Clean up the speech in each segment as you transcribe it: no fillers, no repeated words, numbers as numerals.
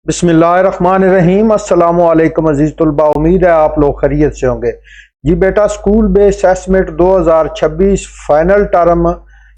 बिस्मिल्लाहिर्रहमानिर्रहीम। अस्सलाम वालेकुम अजीज तलबा, उम्मीद है आप लोग खैरियत से होंगे। जी बेटा, school based assessment 2026 final term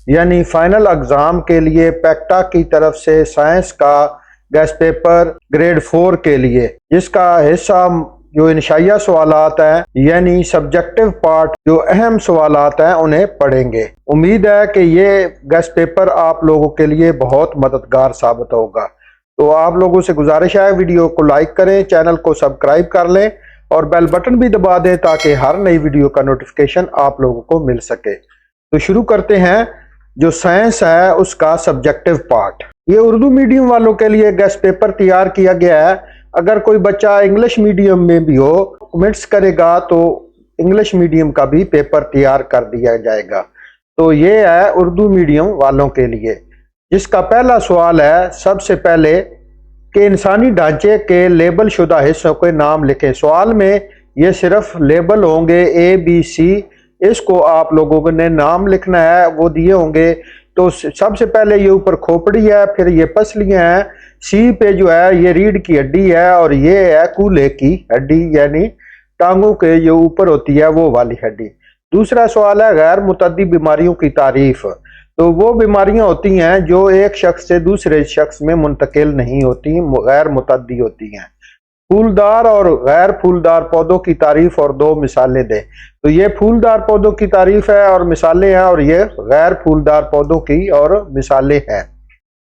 यानी फाइनल एग्ज़ाम के लिए पैक्टा की तरफ से साइंस का गेस्ट पेपर ग्रेड 4 के लिए, जिसका हिस्सा जो इंशाइया सवालात हैं यानी सब्जेक्टिव पार्ट, जो अहम सवालात हैं उन्हें पढ़ेंगे। उम्मीद है कि ये गेस्ट पेपर आप लोगों के लिए बहुत मददगार साबित होगा। तो आप लोगों से गुजारिश है, वीडियो को लाइक करें, चैनल को सब्सक्राइब कर लें और बेल बटन भी दबा दें ताकि हर नई वीडियो का नोटिफिकेशन आप लोगों को मिल सके। तो शुरू करते हैं। जो साइंस है उसका सब्जेक्टिव पार्ट, ये उर्दू मीडियम वालों के लिए गेस्ट पेपर तैयार किया गया है। अगर कोई बच्चा इंग्लिश मीडियम में भी हो, कमेंट्स करेगा तो इंग्लिश मीडियम का भी पेपर तैयार कर दिया जाएगा। तो ये है उर्दू मीडियम वालों के लिए, जिसका पहला सवाल है सबसे पहले कि इंसानी ढांचे के लेबल शुदा हिस्सों के नाम लिखें। सवाल में ये सिर्फ लेबल होंगे ABC, इसको आप लोगों ने नाम लिखना है, वो दिए होंगे। तो सबसे पहले ये ऊपर खोपड़ी है, फिर ये पसलियां हैं, C पे जो है ये रीढ़ की हड्डी है और ये है कूल्हे की हड्डी यानी टांगों के जो ऊपर होती है वो वाली हड्डी। दूसरा सवाल है गैर मुतद्दी बीमारियों की तारीफ। तो वो बीमारियां होती हैं जो एक शख्स से दूसरे शख्स में मुंतकिल नहीं होती, गैर मुतद्दी होती हैं। फूलदार और गैर फूलदार पौधों की तारीफ और दो मिसालें दें। तो ये फूलदार पौधों की तारीफ है और मिसालें हैं, और ये गैर फूलदार पौधों की और मिसालें हैं।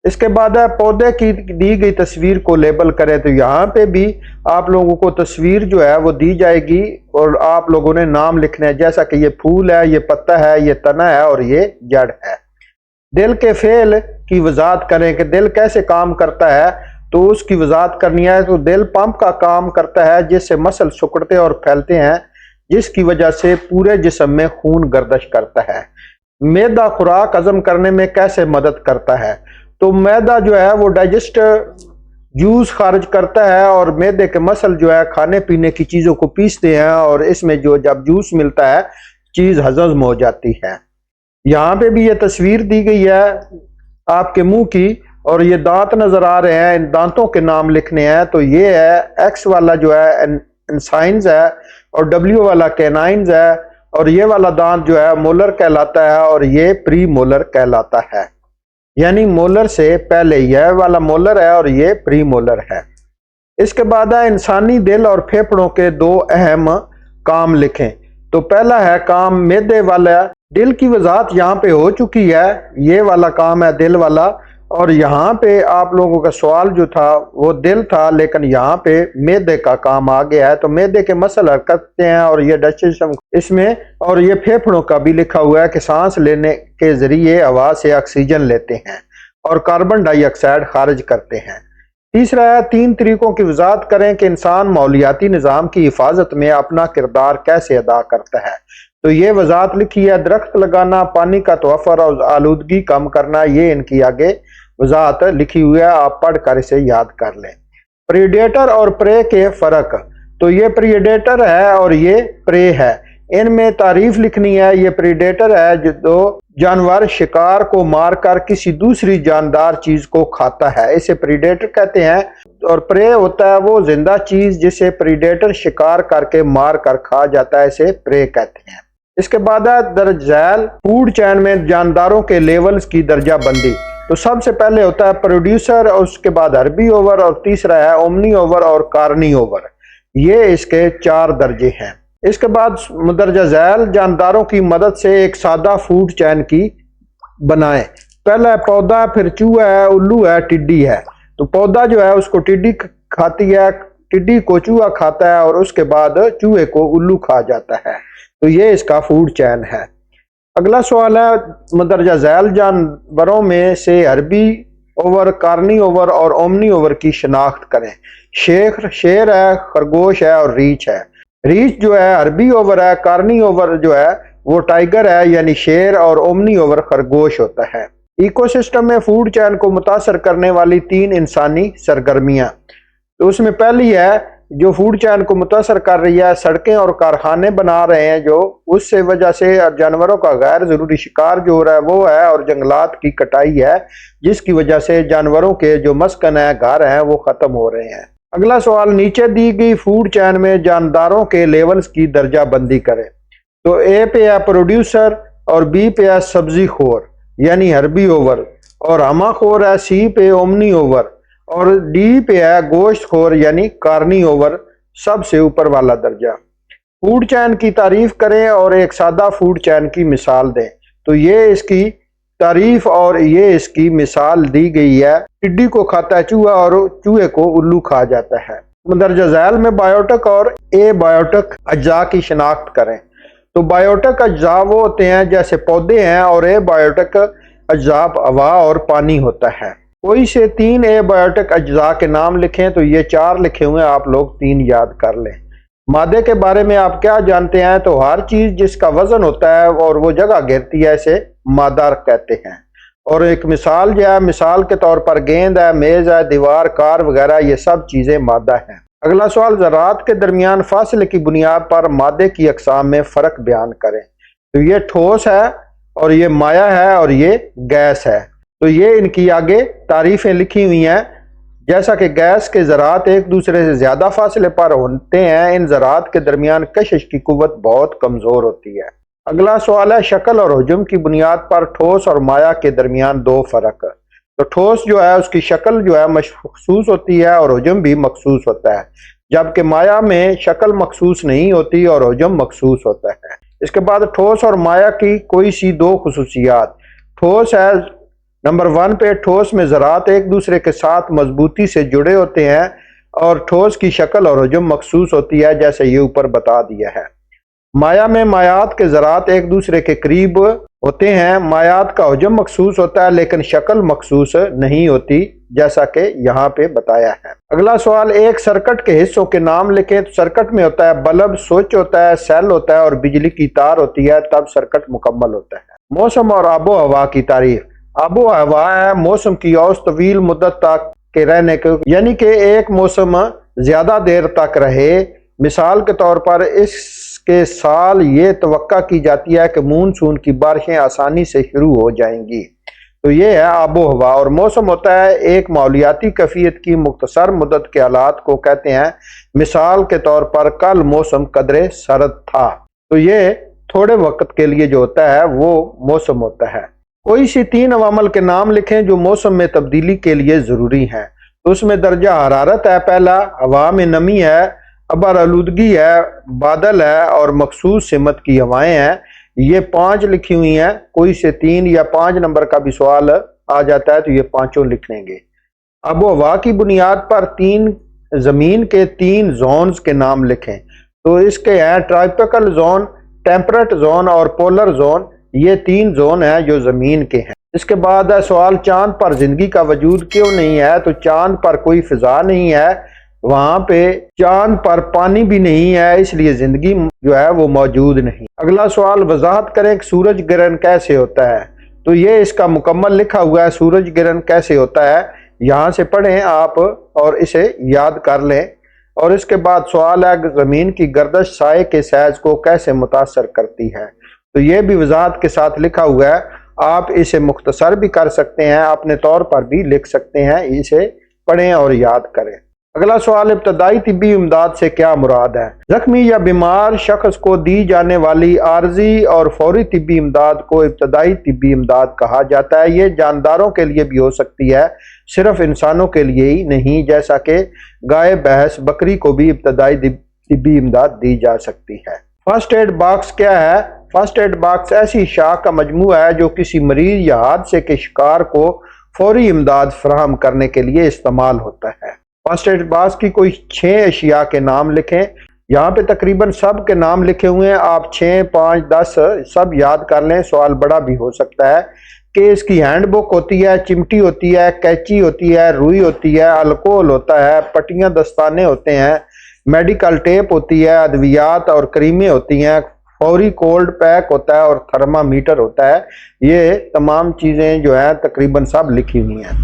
इसके बाद है पौधे की दी गई तस्वीर को लेबल करें। तो यहाँ पे भी आप लोगों को तस्वीर जो है वो दी जाएगी और आप लोगों ने नाम लिखना है, जैसा कि ये फूल है, ये पत्ता है, ये तना है और ये जड़ है। दिल के फेल की वजाहत करें कि दिल कैसे काम करता है, तो उसकी वजाहत करनी है। तो दिल पंप का काम करता है जिससे मसल सिकुड़ते और फैलते हैं, जिसकी वजह से पूरे जिस्म में खून गर्दिश करता है। मैदा खुराक हजम करने में कैसे मदद करता है। तो मैदा जो है वो डाइजेस्ट जूस खारिज करता है और मैदे के मसल जो है खाने पीने की चीज़ों को पीसते हैं और इसमें जो जब जूस मिलता है चीज़ हजम हो जाती है। यहाँ पे भी ये तस्वीर दी गई है आपके मुंह की और ये दांत नजर आ रहे हैं, इन दांतों के नाम लिखने हैं। तो ये है X वाला जो है एंसाइन्स है और W वाला कैनाइन्स है और ये वाला दांत जो है मोलर कहलाता है और ये प्री मोलर कहलाता है, यानी मोलर से पहले यह वाला मोलर है और ये प्री मोलर है। इसके बाद है इंसानी दिल और फेफड़ों के दो अहम काम लिखें। तो पहला है काम मैदे वाला। दिल की वजाहत यहाँ पे हो चुकी है, ये वाला काम है दिल वाला, और यहाँ पे आप लोगों का सवाल जो था वो दिल था, लेकिन यहाँ पे मैदे का काम आ गया है। तो मैदे के मसल हरकत करते हैं और ये डाइजेशन इसमें, और ये फेफड़ों का भी लिखा हुआ है कि सांस लेने के जरिए हवा से ऑक्सीजन लेते हैं और कार्बन डाइऑक्साइड खारिज करते हैं। तीसरा है 3 तरीकों की वजाहत करें कि इंसान माहौलियाती निज़ाम की हिफाजत में अपना किरदार कैसे अदा करता है। तो ये वजाहत लिखी है दरख्त लगाना, पानी का तोहफर और आलूदगी कम करना, ये इनकी आगे वजाहत लिखी हुई है, आप पढ़कर इसे याद कर लें। प्रीडेटर और प्रे के फर्क। तो ये प्रीडेटर है और ये प्रे है, इनमें तारीफ लिखनी है। ये प्रीडेटर है जो जानवर शिकार को मारकर किसी दूसरी जानदार चीज को खाता है, इसे प्रीडेटर कहते हैं। और प्रे होता है वो जिंदा चीज जिसे प्रीडेटर शिकार करके मार कर खा जाता है, इसे प्रे कहते हैं। इसके बाद है दर्जैल फूड चैन में जानदारों के लेवल्स की दर्जा बंदी। तो सबसे पहले होता है प्रोड्यूसर और उसके बाद हर्बी ओवर और तीसरा है ओमनी ओवर और कार्नी ओवर, ये इसके 4 दर्जे हैं। इसके बाद मुदरजा झैल जानदारों की मदद से एक सादा फूड चैन की बनाएं। पहला है पौधा, फिर चूहा है, उल्लू है, टिड्डी है। तो पौधा जो है उसको टिड्डी खाती है, टिड्डी को चूहा खाता है और उसके बाद चूहे को उल्लू खा जाता है। तो ये इसका फूड चैन है। अगला सवाल है मुदरजा झैल जानवरों में से हर्बी ओवर, कार्नी ओवर और ओमनी ओवर की शिनाख्त करें। शेर है, खरगोश है और रीछ है। रीछ जो है हर्बी ओवर है, कार्नी ओवर जो है वो टाइगर है यानी शेर, और ओमनी ओवर खरगोश होता है। इकोसिस्टम में फूड चैन को मुतासर करने वाली 3 इंसानी सरगर्मियां। तो उसमें पहली है جو فوڈ چین کو متاثر کر رہی ہے، سڑکیں اور کارخانے بنا رہے ہیں جو اس سے وجہ سے جانوروں کا غیر ضروری شکار جو ہو رہا ہے وہ ہے، اور جنگلات کی کٹائی ہے جس کی وجہ سے جانوروں کے جو مسکن ہیں، گھر ہیں، وہ ختم ہو رہے ہیں۔ اگلا سوال، نیچے دی گئی فوڈ چین میں جانداروں کے لیولز کی درجہ بندی کریں۔ تو اے پہ ہے پروڈیوسر، اور بی پہ ہے سبزی خور یعنی ہربی اوور، اور ہمہ خور ہے سی پہ اومنی اوور، اور ڈی پہ ہے گوشت خور یعنی کارنی اوور، سب سے اوپر والا درجہ۔ فوڈ چین کی تعریف کریں اور ایک سادہ فوڈ چین کی مثال دیں۔ تو یہ اس کی تعریف اور یہ اس کی مثال دی گئی ہے۔ ٹڈی کو کھاتا ہے چوہا اور چوہے کو الو کھا جاتا ہے۔ مندرجہ ذیل میں بایوٹک اور اے بایوٹک اجزاء کی شناخت کریں۔ تو بایوٹک اجزاء وہ ہوتے ہیں جیسے پودے ہیں، اور اے بایوٹک اجزاء ہوا اور پانی ہوتا ہے۔ کوئی سے 3 اے بایوٹک اجزاء کے نام لکھیں۔ تو یہ 4 لکھے ہوئے ہیں، آپ لوگ 3 یاد کر لیں۔ مادے کے بارے میں آپ کیا جانتے ہیں؟ تو ہر چیز جس کا وزن ہوتا ہے اور وہ جگہ گھیرتی ہے اسے مادہ کہتے ہیں۔ اور ایک مثال جو ہے، مثال کے طور پر گیند ہے، میز ہے، دیوار، کار وغیرہ، یہ سب چیزیں مادہ ہیں۔ اگلا سوال، ذرات کے درمیان فاصلے کی بنیاد پر مادے کی اقسام میں فرق بیان کریں۔ تو یہ ٹھوس ہے، اور یہ مائع ہے، اور یہ گیس ہے۔ تو یہ ان کی آگے تعریفیں لکھی ہوئی ہیں، جیسا کہ گیس کے ذرات ایک دوسرے سے زیادہ فاصلے پر ہوتے ہیں، ان ذرات کے درمیان کشش کی قوت بہت کمزور ہوتی ہے۔ اگلا سوال ہے، شکل اور حجم کی بنیاد پر ٹھوس اور مائع کے درمیان 2 فرق۔ تو ٹھوس جو ہے اس کی شکل جو ہے مخصوص ہوتی ہے اور حجم بھی مخصوص ہوتا ہے، جبکہ مائع میں شکل مخصوص نہیں ہوتی اور حجم مخصوص ہوتا ہے۔ اس کے بعد ٹھوس اور مائع کی کوئی سی 2 خصوصیات۔ ٹھوس ہے نمبر 1 پہ، ٹھوس میں ذرات ایک دوسرے کے ساتھ مضبوطی سے جڑے ہوتے ہیں، اور ٹھوس کی شکل اور حجم مخصوص ہوتی ہے جیسے یہ اوپر بتا دیا ہے۔ مائع میں مائعات کے ذرات ایک دوسرے کے قریب ہوتے ہیں، مائعات کا حجم مخصوص ہوتا ہے لیکن شکل مخصوص نہیں ہوتی جیسا کہ یہاں پہ بتایا ہے۔ اگلا سوال، ایک سرکٹ کے حصوں کے نام لکھیں۔ تو سرکٹ میں ہوتا ہے بلب، سوئچ ہوتا ہے، سیل ہوتا ہے، اور بجلی کی تار ہوتی ہے، تب سرکٹ مکمل ہوتا ہے۔ موسم اور آب و ہوا کی تعریف۔ آب و ہوا ہے موسم کی اوج طویل مدت تک کے رہنے کے، یعنی کہ ایک موسم زیادہ دیر تک رہے۔ مثال کے طور پر اس کے سال یہ توقع کی جاتی ہے کہ مونسون کی بارشیں آسانی سے شروع ہو جائیں گی۔ تو یہ ہے آب و ہوا۔ اور موسم ہوتا ہے ایک ماحولیاتی کیفیت کی مختصر مدت کے حالات کو کہتے ہیں۔ مثال کے طور پر کل موسم قدرے سرد تھا۔ تو یہ تھوڑے وقت کے لیے جو ہوتا ہے وہ موسم ہوتا ہے۔ کوئی سی 3 عوامل کے نام لکھیں جو موسم میں تبدیلی کے لیے ضروری ہیں۔ تو اس میں درجہ حرارت ہے پہلا، ہوا میں نمی ہے، ابر آلودگی ہے، بادل ہے، اور مخصوص سمت کی ہوائیں ہیں۔ یہ 5 لکھی ہوئی ہیں۔ کوئی سے 3 یا 5 نمبر کا بھی سوال آ جاتا ہے تو یہ 5 لکھ لیں گے۔ آب و ہوا کی بنیاد پر زمین کے 3 زونز کے نام لکھیں۔ تو اس کے ہیں ٹراپیکل زون، ٹیمپریٹ زون اور پولر زون۔ یہ 3 زون ہیں جو زمین کے ہیں۔ اس کے بعد ہے سوال، چاند پر زندگی کا وجود کیوں نہیں ہے؟ تو چاند پر کوئی فضا نہیں ہے، وہاں پہ چاند پر پانی بھی نہیں ہے، اس لیے زندگی جو ہے وہ موجود نہیں۔ اگلا سوال، وضاحت کریں کہ سورج گرہن کیسے ہوتا ہے؟ تو یہ اس کا مکمل لکھا ہوا ہے، سورج گرہن کیسے ہوتا ہے، یہاں سے پڑھیں آپ اور اسے یاد کر لیں۔ اور اس کے بعد سوال ہے کہ زمین کی گردش سائے کے سائز کو کیسے متاثر کرتی ہے؟ تو یہ بھی وضاحت کے ساتھ لکھا ہوا ہے، آپ اسے مختصر بھی کر سکتے ہیں، اپنے طور پر بھی لکھ سکتے ہیں، اسے پڑھیں اور یاد کریں۔ اگلا سوال، ابتدائی طبی امداد سے کیا مراد ہے؟ زخمی یا بیمار شخص کو دی جانے والی عارضی اور فوری طبی امداد کو ابتدائی طبی امداد کہا جاتا ہے۔ یہ جانداروں کے لیے بھی ہو سکتی ہے، صرف انسانوں کے لیے ہی نہیں، جیسا کہ گائے، بھینس، بکری کو بھی ابتدائی طبی امداد دی جا سکتی ہے۔ فرسٹ ایڈ باکس کیا ہے؟ فرسٹ ایڈ باکس ایسی اشیاء کا مجموعہ ہے جو کسی مریض یا حادثے کے شکار کو فوری امداد فراہم کرنے کے لیے استعمال ہوتا ہے۔ فرسٹ ایڈ باکس کی کوئی 6 اشیاء کے نام لکھیں۔ یہاں پہ تقریباً سب کے نام لکھے ہوئے ہیں، آپ 6، 5، 10 سب یاد کر لیں، سوال بڑا بھی ہو سکتا ہے۔ کہ اس کی ہینڈ بک ہوتی ہے، چمٹی ہوتی ہے، کیچی ہوتی ہے، روئی ہوتی ہے، الکوہل ہوتا ہے، پٹیاں دستانے ہوتے ہیں، میڈیکل ٹیپ ہوتی ہے، ادویات اور کریمیں ہوتی ہیں، فوری کولڈ پیک ہوتا ہے، اور تھرما میٹر ہوتا ہے۔ یہ تمام چیزیں جو ہیں تقریباً سب لکھی ہوئی ہیں۔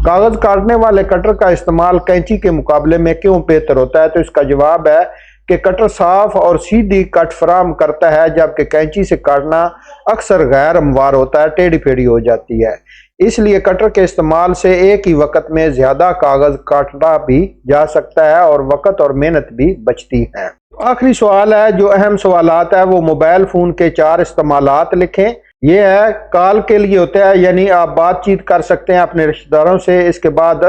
कागज काटने वाले कटर का इस्तेमाल कैंची के मुकाबले में क्यों बेहतर होता है? तो इसका जवाब है कि कटर साफ और सीधी कट फराहम करता है, जबकि कैंची से काटना अक्सर गैर हमवार होता है, टेढ़ी फेढ़ी हो जाती है। इसलिए कटर के इस्तेमाल से एक ही वक्त में ज्यादा कागज काटा भी जा सकता है और वक्त और मेहनत भी बचती है। आखिरी सवाल है, जो अहम सवालात है वो मोबाइल फोन के 4 इस्तेमालात लिखें। ये है, कॉल के लिए होता है, यानी आप बातचीत कर सकते हैं अपने रिश्तेदारों से। इसके बाद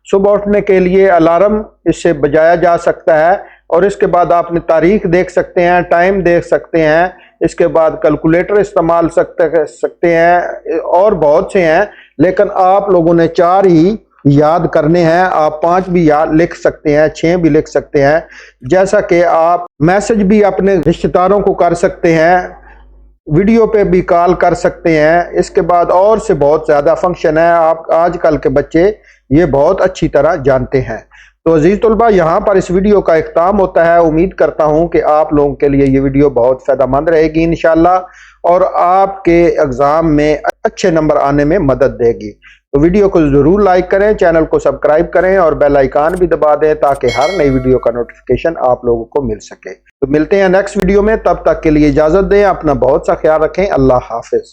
सुबह उठने के लिए अलार्म इससे बजाया जा सकता है, और इसके बाद आप अपनी तारीख देख सकते हैं, टाइम देख सकते हैं। इसके बाद कैलकुलेटर इस्तेमाल सकते हैं, और बहुत से हैं, लेकिन आप लोगों ने 4 ही याद करने हैं। आप 5 भी याद लिख सकते हैं, 6 भी लिख सकते हैं। जैसा कि आप मैसेज भी अपने रिश्तेदारों को कर सकते हैं, वीडियो पे भी कॉल कर सकते हैं। इसके बाद और से बहुत ज़्यादा फंक्शन है, आप आजकल के बच्चे ये बहुत अच्छी तरह जानते हैं। तो अजीज तलबा, यहाँ पर इस वीडियो का इख्ताम होता है। उम्मीद करता हूँ कि आप लोगों के लिए ये वीडियो बहुत फ़ायदेमंद रहेगी इंशाल्लाह, और आपके एग्ज़ाम में अच्छे नंबर आने में मदद देगी। तो वीडियो को ज़रूर लाइक करें, चैनल को सब्सक्राइब करें और बेल आइकन भी दबा दें, ताकि हर नई वीडियो का नोटिफिकेशन आप लोगों को मिल सके। तो मिलते हैं नेक्स्ट वीडियो में, तब तक के लिए इजाज़त दें। अपना बहुत सा ख्याल रखें। अल्लाह हाफिज़।